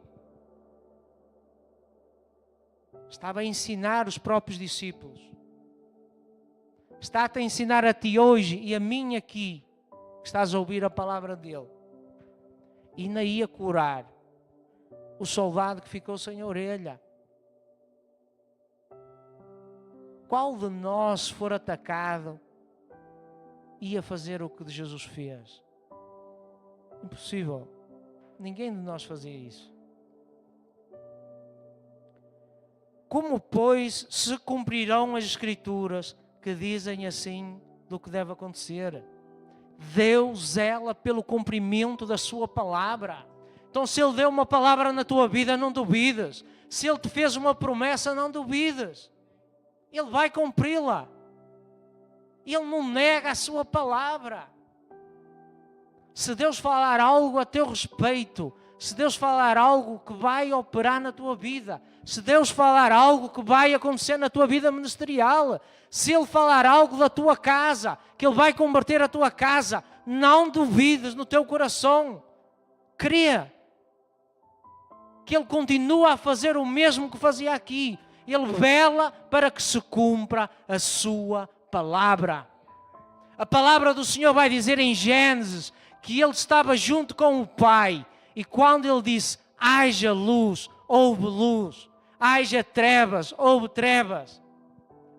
Estava a ensinar os próprios discípulos. Está-te a ensinar a ti hoje e a mim aqui, que estás a ouvir a palavra dele. E ainda ia curar o soldado que ficou sem orelha. Qual de nós, se for atacado, ia fazer o que Jesus fez? Impossível. Ninguém de nós fazia isso. Como, pois, se cumprirão as Escrituras que dizem assim do que deve acontecer? Deus zela pelo cumprimento da sua palavra. Então, se Ele deu uma palavra na tua vida, não duvides. Se Ele te fez uma promessa, não duvides. Ele vai cumpri-la. Ele não nega a sua palavra. Se Deus falar algo a teu respeito, se Deus falar algo que vai operar na tua vida, se Deus falar algo que vai acontecer na tua vida ministerial, se Ele falar algo da tua casa, que Ele vai converter a tua casa, não duvides no teu coração. Crê que Ele continua a fazer o mesmo que fazia aqui. Ele vela para que se cumpra a sua palavra. A palavra do Senhor vai dizer em Gênesis que Ele estava junto com o Pai. E quando Ele disse, haja luz, houve luz. Haja trevas, houve trevas.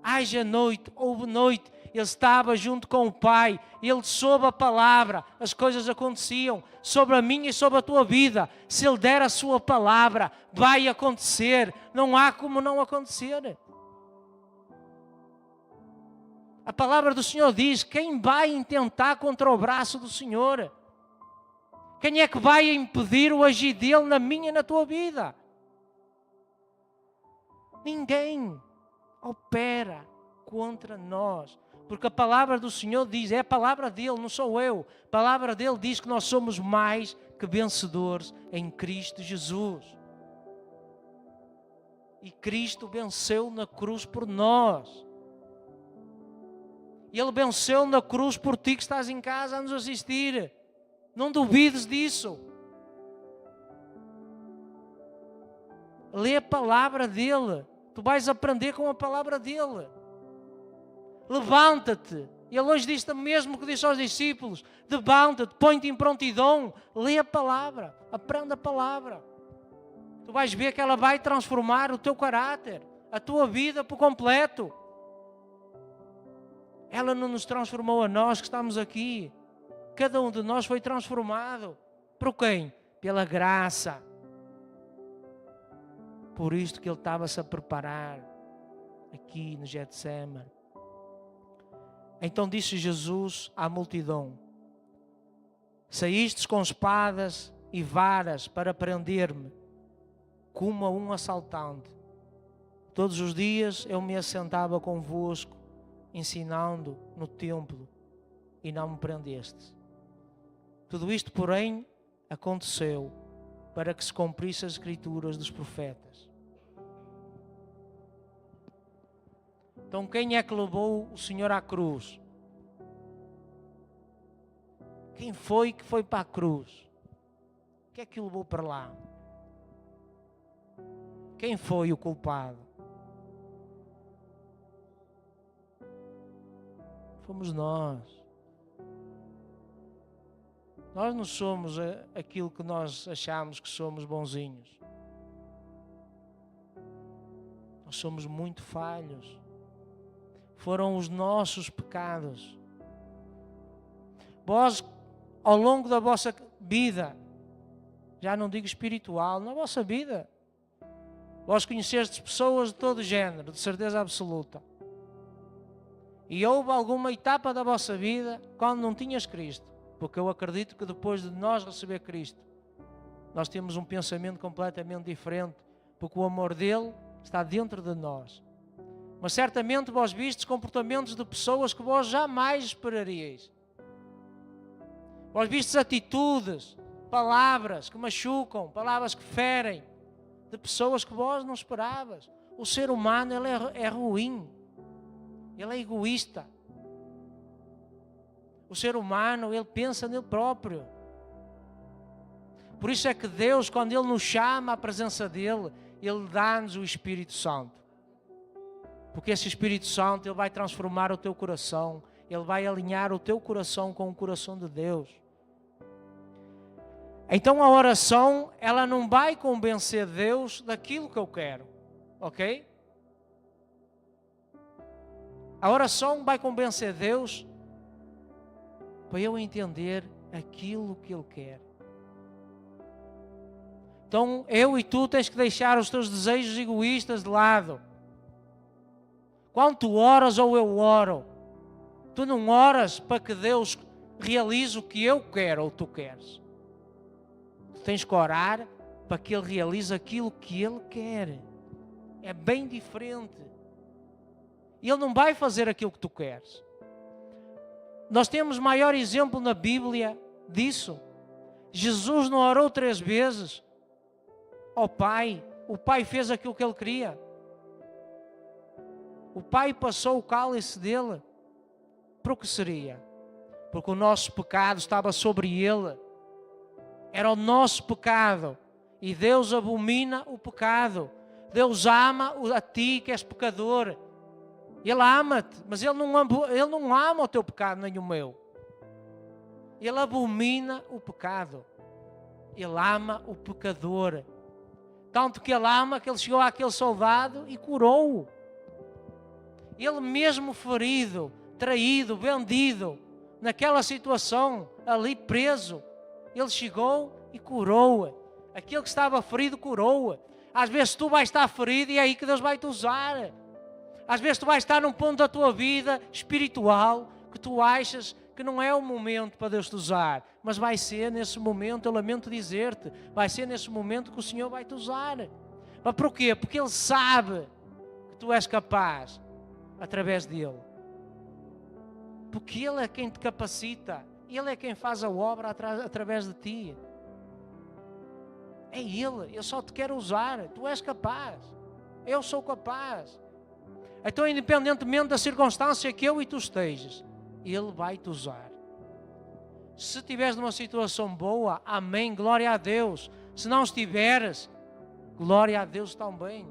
Haja noite, houve noite. Ele estava junto com o Pai. Ele soube a palavra. As coisas aconteciam sobre a minha e sobre a tua vida. Se Ele der a sua palavra, vai acontecer. Não há como não acontecer. A palavra do Senhor diz, quem vai intentar contra o braço do Senhor? Quem é que vai impedir o agir dele na minha e na tua vida? Ninguém opera contra nós. Porque a palavra do Senhor diz, é a palavra dele, não sou eu. A palavra dele diz que nós somos mais que vencedores em Cristo Jesus. E Cristo venceu na cruz por nós. Ele venceu na cruz por ti que estás em casa a nos assistir. Não duvides disso. Lê a palavra dele. Tu vais aprender com a palavra dele. Levanta-te. Ele hoje disse o mesmo que disse aos discípulos. Levanta-te, põe-te em prontidão. Lê a palavra. Aprenda a palavra. Tu vais ver que ela vai transformar o teu caráter. A tua vida por completo. Ela não nos transformou a nós que estamos aqui. Cada um de nós foi transformado. Por quem? Pela graça. Por isto que ele estava-se a preparar aqui no Getsemane. Então disse Jesus à multidão: saístes com espadas e varas para prender-me, como a um assaltante. Todos os dias eu me assentava convosco, ensinando no templo, e não me prendestes. Tudo isto, porém, aconteceu para que se cumprisse as Escrituras dos profetas. Então, quem é que levou o Senhor à cruz? Quem foi que foi para a cruz? O que é que o levou para lá? Quem foi o culpado? Fomos nós. Nós não somos aquilo que nós achamos que somos bonzinhos. Nós somos muito falhos. Foram os nossos pecados. Vós, ao longo da vossa vida, já não digo espiritual, na vossa vida, vós conhecestes pessoas de todo género, de certeza absoluta. E houve alguma etapa da vossa vida quando não tinhas Cristo. Porque eu acredito que depois de nós receber Cristo, nós temos um pensamento completamente diferente, porque o amor dele está dentro de nós. Mas certamente vós vistes comportamentos de pessoas que vós jamais esperaríeis. Vós vistes atitudes, palavras que machucam, palavras que ferem, de pessoas que vós não esperavas. O ser humano, ele é ruim, ele é egoísta. O ser humano, ele pensa nele próprio. Por isso é que Deus, quando Ele nos chama à presença dEle, Ele dá-nos o Espírito Santo. Porque esse Espírito Santo, Ele vai transformar o teu coração. Ele vai alinhar o teu coração com o coração de Deus. Então a oração, ela não vai convencer Deus daquilo que eu quero. Ok? A oração vai convencer Deus para eu entender aquilo que Ele quer. Então, eu e tu tens que deixar os teus desejos egoístas de lado. Quando tu oras ou eu oro, tu não oras para que Deus realize o que eu quero ou tu queres. Tu tens que orar para que Ele realize aquilo que Ele quer. É bem diferente. Ele não vai fazer aquilo que tu queres. Nós temos maior exemplo na Bíblia disso. Jesus não orou 3 vezes ao Pai. O Pai fez aquilo que Ele queria. O Pai passou o cálice dele. Por que seria? Porque o nosso pecado estava sobre Ele. Era o nosso pecado. E Deus abomina o pecado. Deus ama a ti que és pecador. Ele ama-te, mas Ele não ama o teu pecado nem o meu. Ele abomina o pecado. Ele ama o pecador. Tanto que Ele ama que Ele chegou àquele soldado e curou-o. Ele mesmo ferido, traído, vendido, naquela situação, ali preso, Ele chegou e curou-o. Aquele que estava ferido, curou-o. Às vezes tu vais estar ferido e é aí que Deus vai te usar. Às vezes tu vais estar num ponto da tua vida espiritual que tu achas que não é o momento para Deus te usar, mas vai ser nesse momento, eu lamento dizer-te, vai ser nesse momento que o Senhor vai te usar. Mas porquê? Porque Ele sabe que tu és capaz através dEle. Porque Ele é quem te capacita, Ele é quem faz a obra através de ti. É Ele, eu só te quero usar, tu és capaz, eu sou capaz. Então, independentemente da circunstância que eu e tu estejas, Ele vai te usar. Se estiveres numa situação boa, amém, glória a Deus. Se não estiveres, glória a Deus também.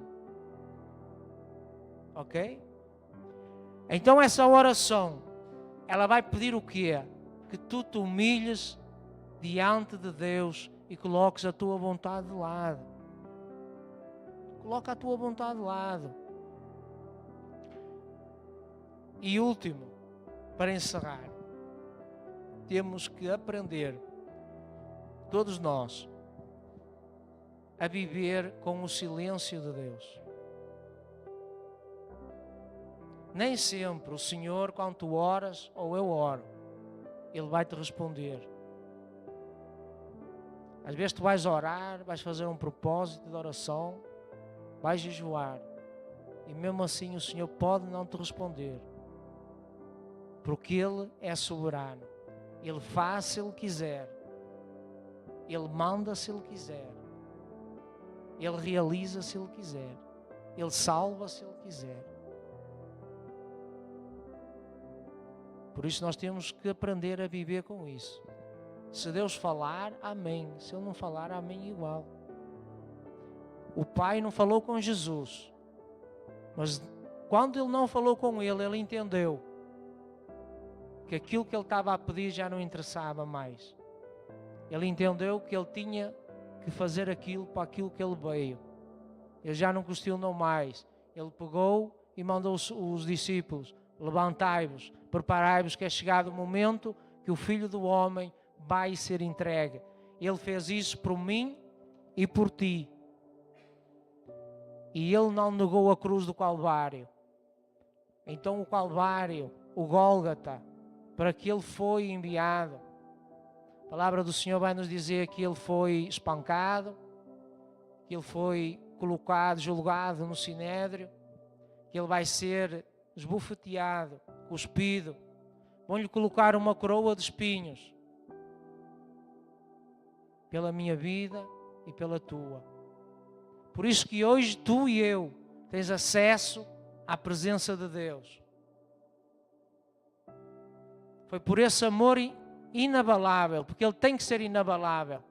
Ok? Então essa oração, ela vai pedir o quê? Que tu te humilhes diante de Deus e coloques a tua vontade de lado. Coloca a tua vontade de lado. E último, para encerrar, temos que aprender, todos nós, a viver com o silêncio de Deus. Nem sempre o Senhor, quando tu oras ou eu oro, Ele vai te responder. Às vezes tu vais orar, vais fazer um propósito de oração, vais jejuar, e mesmo assim o Senhor pode não te responder. Porque Ele é soberano. Ele faz se Ele quiser. Ele manda se Ele quiser. Ele realiza se Ele quiser. Ele salva se Ele quiser. Por isso nós temos que aprender a viver com isso. Se Deus falar, amém. Se Ele não falar, amém igual. O Pai não falou com Jesus, mas quando Ele não falou com Ele, Ele entendeu que aquilo que Ele estava a pedir já não interessava mais. Ele entendeu que Ele tinha que fazer aquilo para aquilo que Ele veio. Ele já não questionou mais. Ele pegou e mandou os discípulos: levantai-vos, preparai-vos, que é chegado o momento que o Filho do Homem vai ser entregue. Ele fez isso por mim e por ti. E Ele não negou a cruz do Calvário. Então o Calvário, o Gólgota, para que Ele foi enviado. A palavra do Senhor vai nos dizer que Ele foi espancado, que Ele foi colocado, julgado no sinédrio, que Ele vai ser esbofeteado, cuspido. Vão-lhe colocar uma coroa de espinhos pela minha vida e pela tua. Por isso que hoje tu e eu tens acesso à presença de Deus. Foi por esse amor inabalável, porque Ele tem que ser inabalável,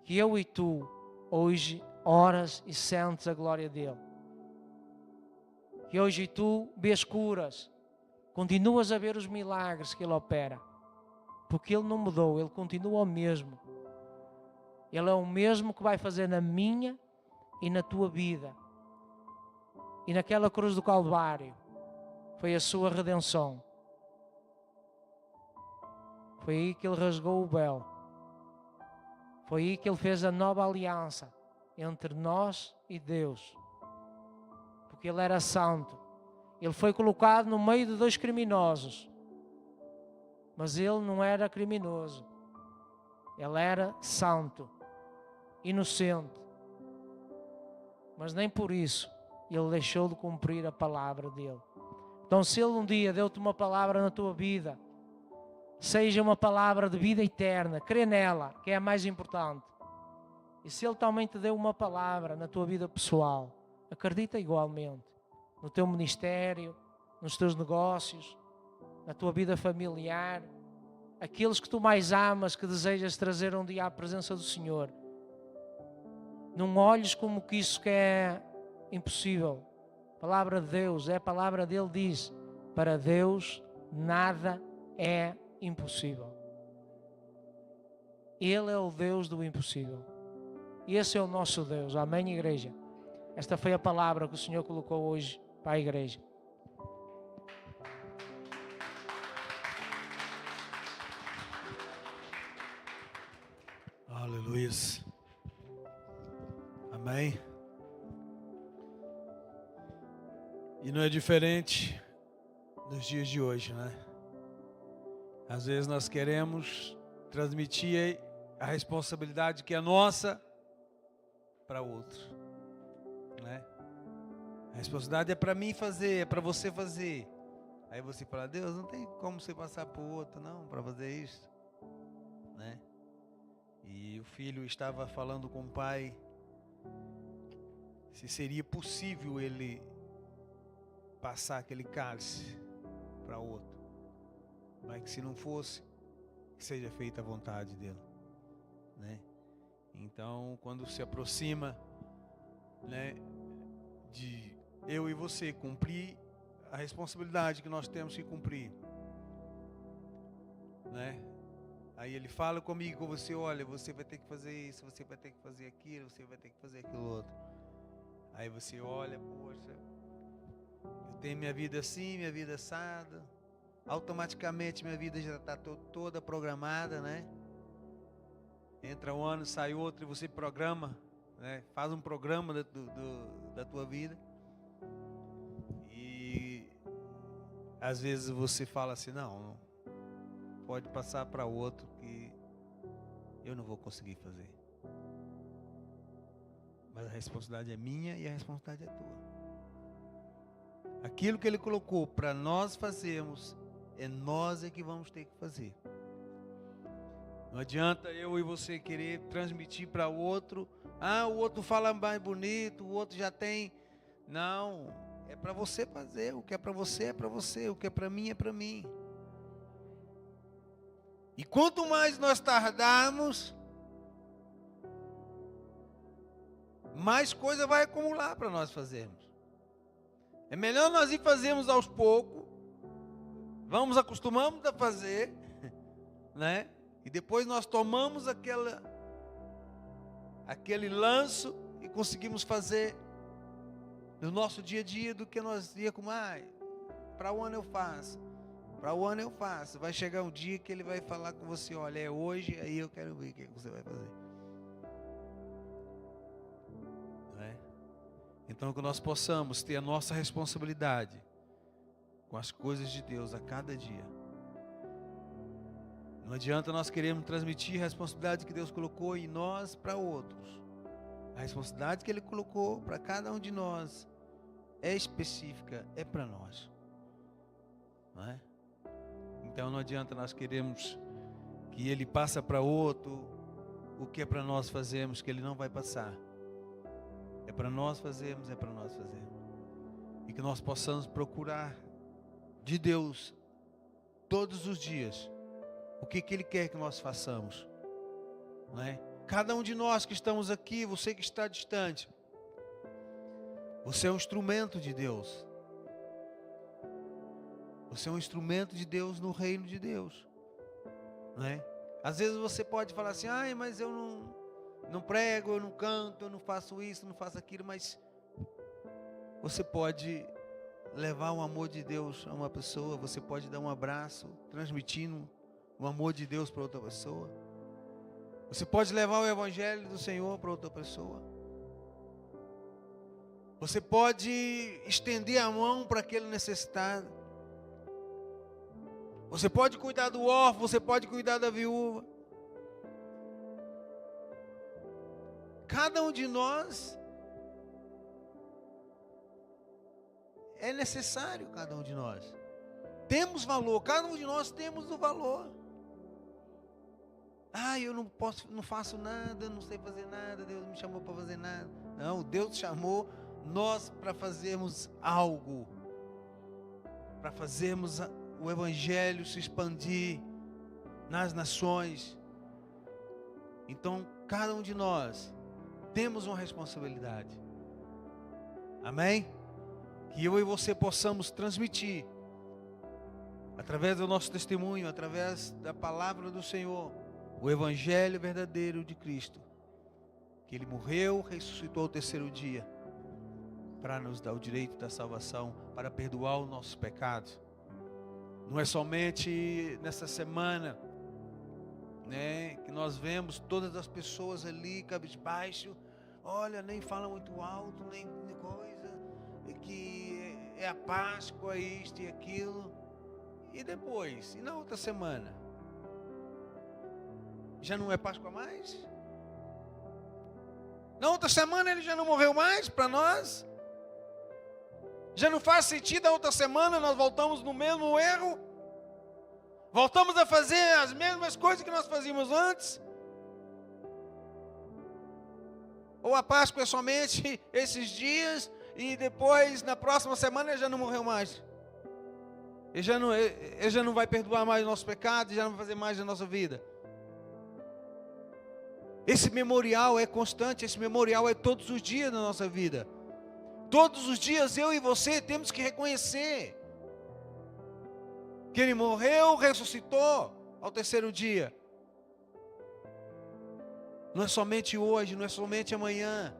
que eu e tu hoje oras e sentes a glória dEle. Que hoje tu vês curas, continuas a ver os milagres que Ele opera, porque Ele não mudou, Ele continua o mesmo. Ele é o mesmo que vai fazer na minha e na tua vida. E naquela cruz do Calvário foi a sua redenção. Foi aí que Ele rasgou o véu. Foi aí que Ele fez a nova aliança entre nós e Deus. Porque Ele era santo. Ele foi colocado no meio de dois criminosos. Mas Ele não era criminoso. Ele era santo, inocente. Mas nem por isso Ele deixou de cumprir a palavra dEle. Então, se Ele um dia deu-te uma palavra na tua vida, seja uma palavra de vida eterna, crê nela, que é a mais importante. E se Ele também te deu uma palavra na tua vida pessoal, acredita igualmente. No teu ministério, nos teus negócios, na tua vida familiar, aqueles que tu mais amas, que desejas trazer um dia à presença do Senhor. Não olhes como que isso que é impossível. A palavra de Deus, a palavra dele diz: para Deus nada é impossível. Ele é o Deus do impossível. E esse é o nosso Deus. Amém, igreja? Esta foi a palavra que o Senhor colocou hoje para a igreja. Aleluia. Amém. E não é diferente nos dias de hoje, né? Às vezes nós queremos transmitir a responsabilidade que é nossa para outro, né? A responsabilidade é para mim fazer, é para você fazer. Aí você fala: Deus, não tem como você passar para o outro, não, para fazer isso, né? E o filho estava falando com o pai se seria possível ele passar aquele cálice para outro, mas que se não fosse, que seja feita a vontade dele, né? Então, quando se aproxima, né, de eu e você cumprir a responsabilidade que nós temos que cumprir, né? Aí ele fala comigo, com você: olha, você vai ter que fazer isso, você vai ter que fazer aquilo, você vai ter que fazer aquilo outro. Aí você olha: poxa, eu tenho minha vida assim, minha vida assada. Automaticamente minha vida já está toda programada, né? Entra um ano, sai outro, e você programa, né? Faz um programa da tua vida. E às vezes você fala assim: não pode passar para outro, que eu não vou conseguir fazer. Mas a responsabilidade é minha e a responsabilidade é tua. Aquilo que ele colocou para nós fazermos, é nós que vamos ter que fazer. Não adianta eu e você querer transmitir para o outro. Ah, o outro fala mais bonito, o outro já tem. Não, é para você fazer. O que é para você é para você. O que é para mim é para mim. E quanto mais nós tardarmos, mais coisa vai acumular para nós fazermos. É melhor nós ir fazermos aos poucos. Vamos acostumamos a fazer, né? E depois nós tomamos aquele lanço e conseguimos fazer no nosso dia a dia do que nós ia com para o ano eu faço. Para o ano eu faço. Vai chegar um dia que ele vai falar com você, olha, é hoje, aí eu quero ver o que você vai fazer. Não é? Então que nós possamos ter a nossa responsabilidade com as coisas de Deus a cada dia. Não adianta nós queremos transmitir a responsabilidade que Deus colocou em nós para outros. A responsabilidade que Ele colocou para cada um de nós é específica, é para nós. Não é? Então não adianta nós queremos que Ele passe para outro o que é para nós fazermos, que Ele não vai passar. É para nós fazermos, é para nós fazermos. E que nós possamos procurar de Deus todos os dias o que Ele quer que nós façamos, não é? Cada um de nós que estamos aqui, você que está distante, você é um instrumento de Deus. Você é um instrumento de Deus no reino de Deus, não é? Às vezes você pode falar assim, ai, mas eu não prego, eu não canto, eu não faço isso, não faço aquilo, mas você pode levar o amor de Deus a uma pessoa, você pode dar um abraço, transmitindo o amor de Deus para outra pessoa. Você pode levar o evangelho do Senhor para outra pessoa. Você pode estender a mão para aquele necessitado. Você pode cuidar do órfão, você pode cuidar da viúva. Cada um de nós é necessário, cada um de nós. Temos valor, cada um de nós temos o valor. Ah, eu não faço nada, não sei fazer nada, Deus me chamou para fazer nada. Não, Deus chamou nós para fazermos algo. Para fazermos o evangelho se expandir nas nações. Então, cada um de nós temos uma responsabilidade. Amém? Que eu e você possamos transmitir, através do nosso testemunho, através da palavra do Senhor, o evangelho verdadeiro de Cristo. Que Ele morreu, ressuscitou ao terceiro dia, para nos dar o direito da salvação, para perdoar os nossos pecados. Não é somente nessa semana, né, que nós vemos todas as pessoas ali cabisbaixo, olha, nem fala muito alto, nem coisa, que é a Páscoa, isto e aquilo. E depois, e na outra semana? Já não é Páscoa mais? Na outra semana Ele já não morreu mais para nós? Já não faz sentido a outra semana nós voltamos no mesmo erro? Voltamos a fazer as mesmas coisas que nós fazíamos antes? Ou a Páscoa é somente esses dias e depois na próxima semana Ele já não morreu mais? Ele já não vai perdoar mais os nossos pecados, já não vai fazer mais a nossa vida? Esse memorial é constante, esse memorial é todos os dias da nossa vida. Todos os dias eu e você temos que reconhecer que Ele morreu, ressuscitou ao terceiro dia. Não é somente hoje, não é somente amanhã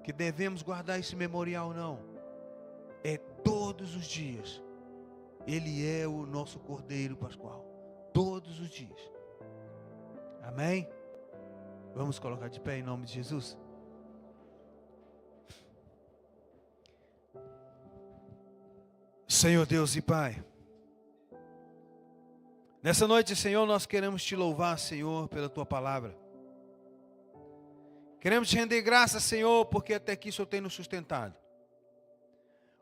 que devemos guardar esse memorial, não. É todos os dias. Ele é o nosso Cordeiro Pascual. Todos os dias. Amém? Vamos colocar de pé em nome de Jesus. Senhor Deus e Pai, nessa noite, Senhor, nós queremos Te louvar, Senhor, pela Tua palavra. Queremos Te render graças, Senhor, porque até aqui o Senhor tem nos sustentado.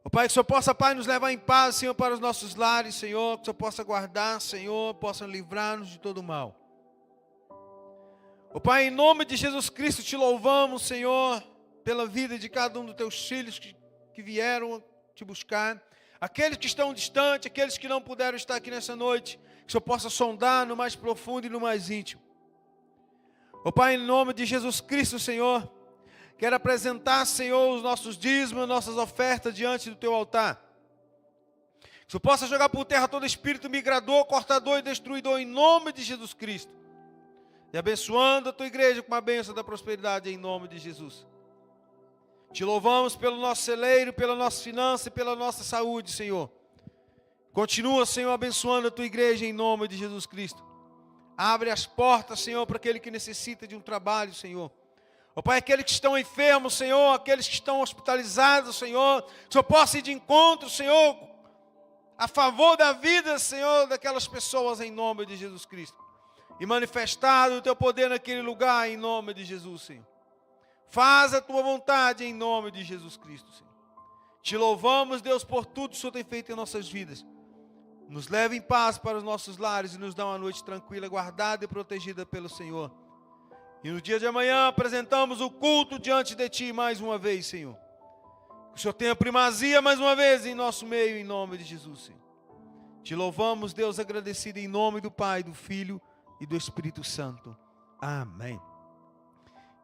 Ó Pai, que o Senhor possa, Pai, nos levar em paz, Senhor, para os nossos lares, Senhor. Que o Senhor possa guardar, Senhor, possa livrar-nos de todo mal. Ó Pai, em nome de Jesus Cristo, te louvamos, Senhor, pela vida de cada um dos teus filhos que vieram te buscar. Aqueles que estão distantes, aqueles que não puderam estar aqui nessa noite, que o Senhor possa sondar no mais profundo e no mais íntimo. Ó Pai, em nome de Jesus Cristo, Senhor, quero apresentar, Senhor, os nossos dízimos, nossas ofertas diante do teu altar. Que o Senhor possa jogar por terra todo espírito migrador, cortador e destruidor, em nome de Jesus Cristo. E abençoando a tua igreja com a bênção da prosperidade em nome de Jesus. Te louvamos pelo nosso celeiro, pela nossa finança e pela nossa saúde, Senhor. Continua, Senhor, abençoando a tua igreja em nome de Jesus Cristo. Abre as portas, Senhor, para aquele que necessita de um trabalho, Senhor. Ó Pai, aqueles que estão enfermos, Senhor, aqueles que estão hospitalizados, Senhor, que o Senhor possa ir de encontro, Senhor, a favor da vida, Senhor, daquelas pessoas em nome de Jesus Cristo. E manifestado o teu poder naquele lugar em nome de Jesus, Senhor. Faz a tua vontade em nome de Jesus Cristo, Senhor. Te louvamos, Deus, por tudo que o Senhor tem feito em nossas vidas. Nos leva em paz para os nossos lares e nos dá uma noite tranquila, guardada e protegida pelo Senhor. E no dia de amanhã apresentamos o culto diante de Ti mais uma vez, Senhor. Que o Senhor tenha primazia mais uma vez em nosso meio, em nome de Jesus, Senhor. Te louvamos, Deus, agradecido em nome do Pai, do Filho e do Espírito Santo. Amém.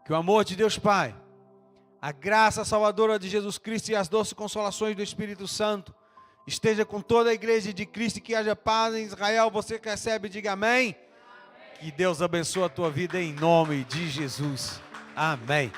Que o amor de Deus Pai, a graça salvadora de Jesus Cristo e as doces consolações do Espírito Santo esteja com toda a igreja de Cristo e que haja paz em Israel. Você que recebe, diga amém. Que Deus abençoe a tua vida em nome de Jesus. Amém.